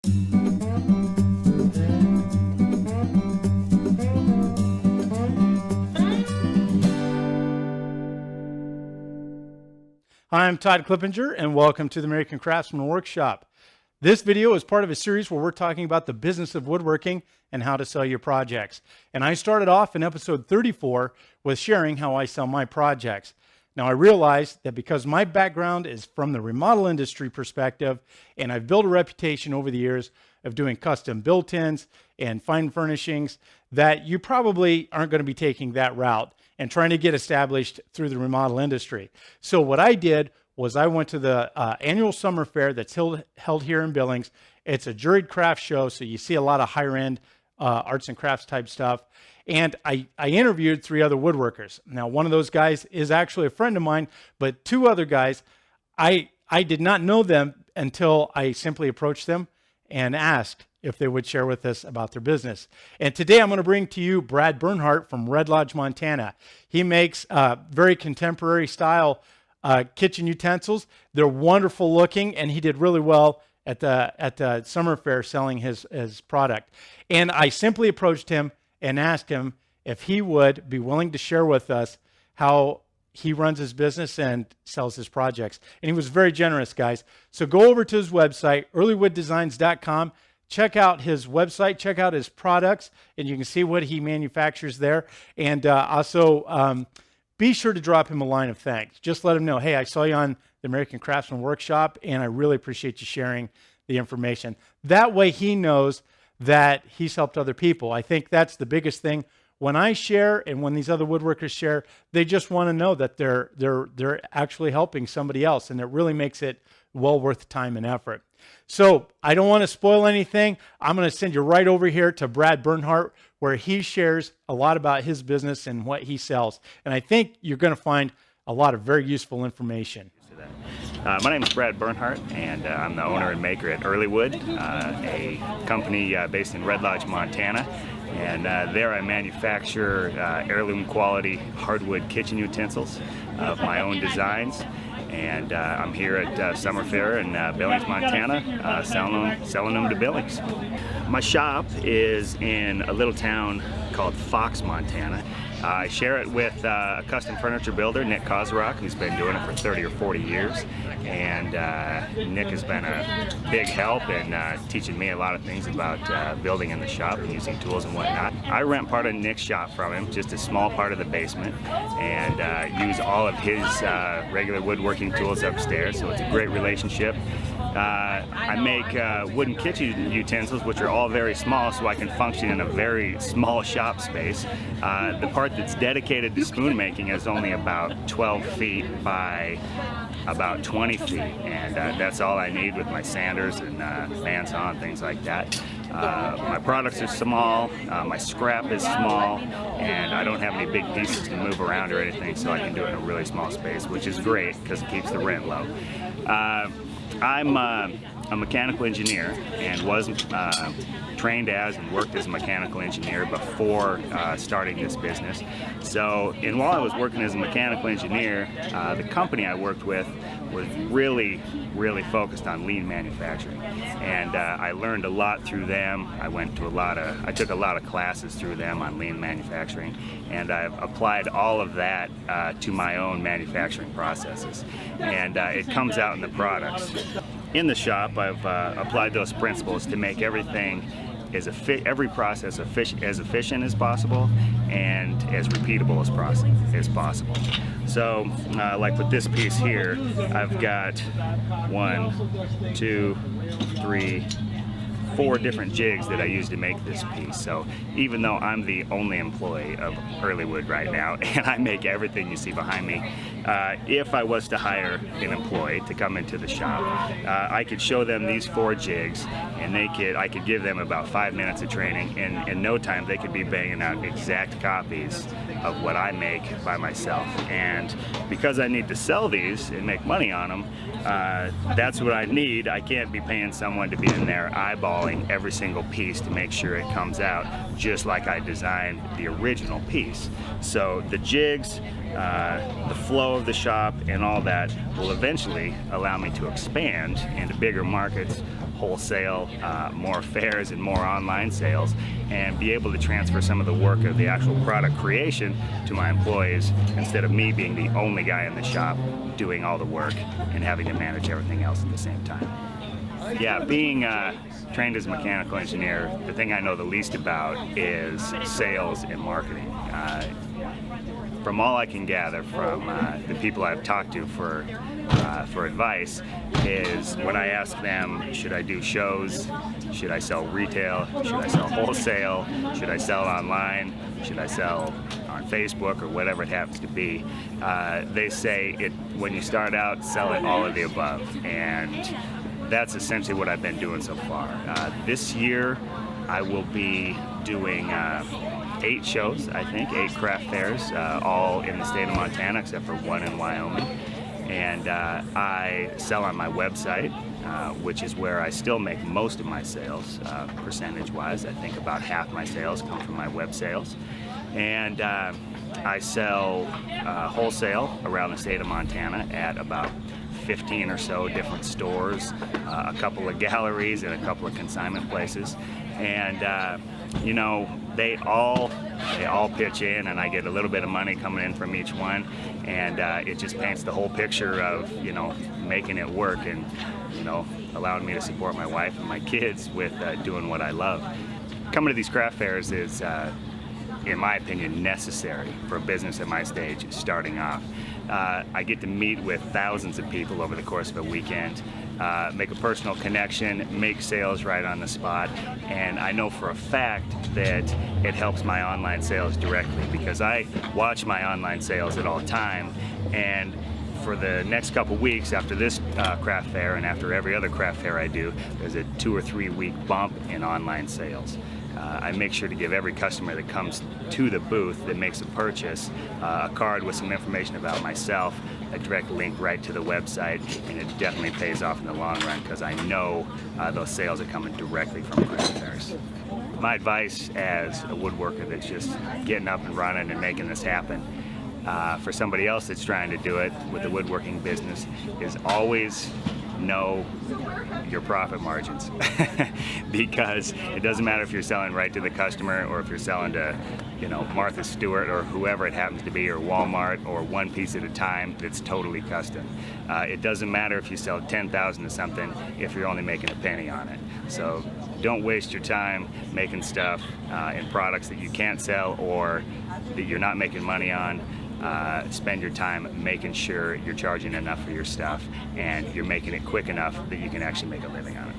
Hi, I'm Todd Clippinger, and welcome to the American Craftsman Workshop. This video is part of a series where we're talking about the business of woodworking and how to sell your projects. And I started off in episode 34 with sharing how I sell my projects. Now, I realized that because my background is from the remodel industry perspective, and I've built a reputation over the years of doing custom built-ins and fine furnishings, that you probably aren't going to be taking that route and trying to get established through the remodel industry. So what I did was I went to the annual summer fair that's held here in Billings. It's a juried craft show, so you see a lot of higher end arts and crafts type stuff. And I interviewed 3 other woodworkers. Now, one of those guys is actually a friend of mine, but 2 other guys, I did not know them until I simply approached them and asked if they would share with us about their business. And today I'm going to bring to you Brad Bernhardt from Red Lodge, Montana. He makes very contemporary style kitchen utensils. They're wonderful looking, and he did really well at the summer fair selling his product. And I simply approached him and asked him if he would be willing to share with us how he runs his business and sells his projects. And he was very generous, guys. So go over to his website, earlywooddesigns.com. Check out his website, check out his products, and you can see what he manufactures there. And also be sure to drop him a line of thanks. Just let him know, hey, I saw you on the American Craftsman Workshop, and I really appreciate you sharing the information. That way he knows that he's helped other people. I think that's the biggest thing. When I share and when these other woodworkers share, they just want to know that they're actually helping somebody else, and it really makes it well worth time and effort. So I don't want to spoil anything. I'm going to send you right over here to Brad Bernhardt, where he shares a lot about his business and what he sells. And I think you're going to find a lot of very useful information. My name is Brad Bernhardt, and I'm the owner and maker at Earlywood, a company based in Red Lodge, Montana. And there I manufacture heirloom quality hardwood kitchen utensils of my own designs. And I'm here at Summer Fair in Billings, Montana, selling them to Billings. My shop is in a little town called Fox, Montana. I share it with a custom furniture builder, Nick Kozarok, who's been doing it for 30 or 40 years. And Nick has been a big help in teaching me a lot of things about building in the shop and using tools and whatnot. I rent part of Nick's shop from him, just a small part of the basement, and use all of his regular woodworking tools upstairs, so it's a great relationship. I make wooden kitchen utensils, which are all very small, so I can function in a very small shop space. The part that's dedicated to spoon making is only about 12 feet by about 20 feet, and that's all I need with my sanders and bandsaw and things like that. My products are small, my scrap is small, and I don't have any big pieces to move around or anything, so I can do it in a really small space, which is great because it keeps the rent low. I'm a mechanical engineer and was trained as and worked as a mechanical engineer before starting this business. So, and while I was working as a mechanical engineer, the company I worked with was really focused on lean manufacturing, and I learned a lot through them. I took a lot of classes through them on lean manufacturing, and I've applied all of that to my own manufacturing processes, and it comes out in the products. In the shop, I've applied those principles to make everything every process as efficient as possible and as repeatable as possible. So, like with this piece here, I've got 1, 2, 3, 4 different jigs that I use to make this piece. So even though I'm the only employee of Earlywood right now, and I make everything you see behind me, if I was to hire an employee to come into the shop, I could show them these 4 jigs, and I could give them about 5 minutes of training, and in no time they could be banging out exact copies of what I make by myself. And because I need to sell these and make money on them, that's what I need. I can't be paying someone to be in there eyeballing every single piece to make sure it comes out just like I designed the original piece. So the jigs, the flow of the shop, and all that will eventually allow me to expand into bigger markets, wholesale, more fairs and more online sales, and be able to transfer some of the work of the actual product creation to my employees instead of me being the only guy in the shop doing all the work and having to manage everything else at the same time. Yeah, being trained as a mechanical engineer, the thing I know the least about is sales and marketing. From all I can gather from the people I've talked to for advice is when I ask them, should I do shows, should I sell retail, should I sell wholesale, should I sell online, should I sell on Facebook or whatever it happens to be, they say when you start out, sell it all of the above, and that's essentially what I've been doing so far. This year I will be doing 8 shows, I think, 8 craft fairs, all in the state of Montana except for one in Wyoming. And I sell on my website, which is where I still make most of my sales, percentage-wise. I think about half my sales come from my web sales. And I sell wholesale around the state of Montana at about 15 or so different stores, a couple of galleries, and a couple of consignment places. And you know, they all pitch in, and I get a little bit of money coming in from each one, and it just paints the whole picture of, you know, making it work and, you know, allowing me to support my wife and my kids with doing what I love. Coming to these craft fairs is, in my opinion, necessary for a business at my stage starting off. I get to meet with thousands of people over the course of a weekend, make a personal connection, make sales right on the spot, and I know for a fact that it helps my online sales directly because I watch my online sales at all time, and for the next couple weeks after this craft fair and after every other craft fair I do, there's a 2 or 3 week bump in online sales. I make sure to give every customer that comes to the booth that makes a purchase a card with some information about myself, a direct link right to the website, and it definitely pays off in the long run because I know those sales are coming directly from craft fairs. My advice as a woodworker that's just getting up and running and making this happen, for somebody else that's trying to do it with the woodworking business, is always know your profit margins because it doesn't matter if you're selling right to the customer or if you're selling to, you know, Martha Stewart or whoever it happens to be, or Walmart, or one piece at a time that's totally custom. It doesn't matter if you sell 10,000 of something if you're only making a penny on it. So don't waste your time making stuff in products that you can't sell or that you're not making money on. Spend your time making sure you're charging enough for your stuff and you're making it quick enough that you can actually make a living on it.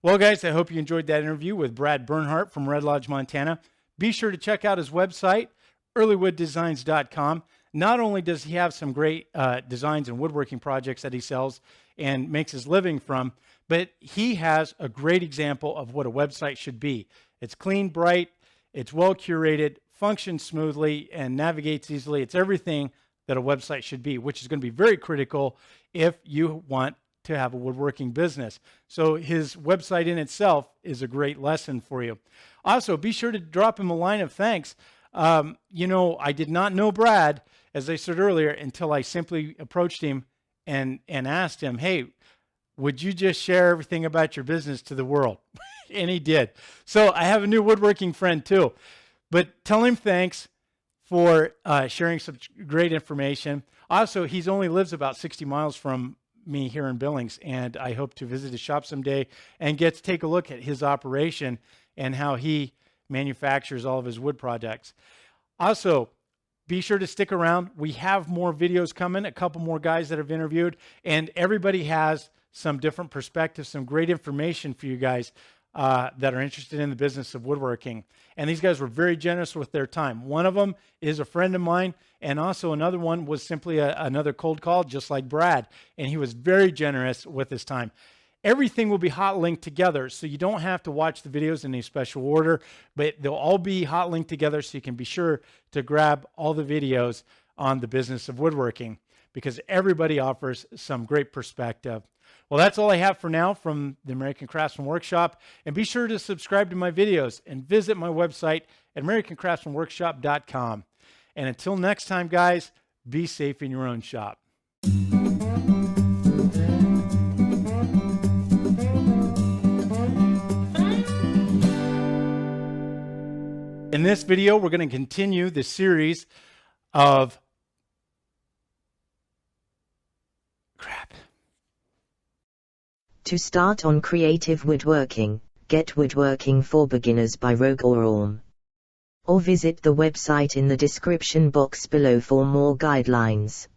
Well, guys, I hope you enjoyed that interview with Brad Bernhardt from Red Lodge, Montana. Be sure to check out his website, earlywooddesigns.com. Not only does he have some great designs and woodworking projects that he sells and makes his living from, but he has a great example of what a website should be. It's clean, bright, it's well curated, functions smoothly, and navigates easily. It's everything that a website should be, which is going to be very critical if you want to have a woodworking business. So his website in itself is a great lesson for you. Also, be sure to drop him a line of thanks. You know, I did not know Brad, as I said earlier, until I simply approached him and asked him, hey, would you just share everything about your business to the world? And he did. So I have a new woodworking friend too. But tell him thanks for sharing some great information. Also, he only lives about 60 miles from me here in Billings, and I hope to visit his shop someday and get to take a look at his operation and how he manufactures all of his wood products. Also, be sure to stick around. We have more videos coming, a couple more guys that I've interviewed, and everybody has some different perspectives, some great information for you guys that are interested in the business of woodworking. And these guys were very generous with their time. One of them is a friend of mine, and also another one was simply another cold call, just like Brad, and he was very generous with his time. Everything will be hot linked together, so you don't have to watch the videos in any special order, but they'll all be hot linked together, so you can be sure to grab all the videos on the business of woodworking, because everybody offers some great perspective. Well, that's all I have for now from the American Craftsman Workshop. And be sure to subscribe to my videos and visit my website at AmericanCraftsmanWorkshop.com. And until next time, guys, be safe in your own shop. In this video, we're going to continue the series of To start on creative woodworking, get Woodworking for Beginners by Rogue or Orm. Or visit the website in the description box below for more guidelines.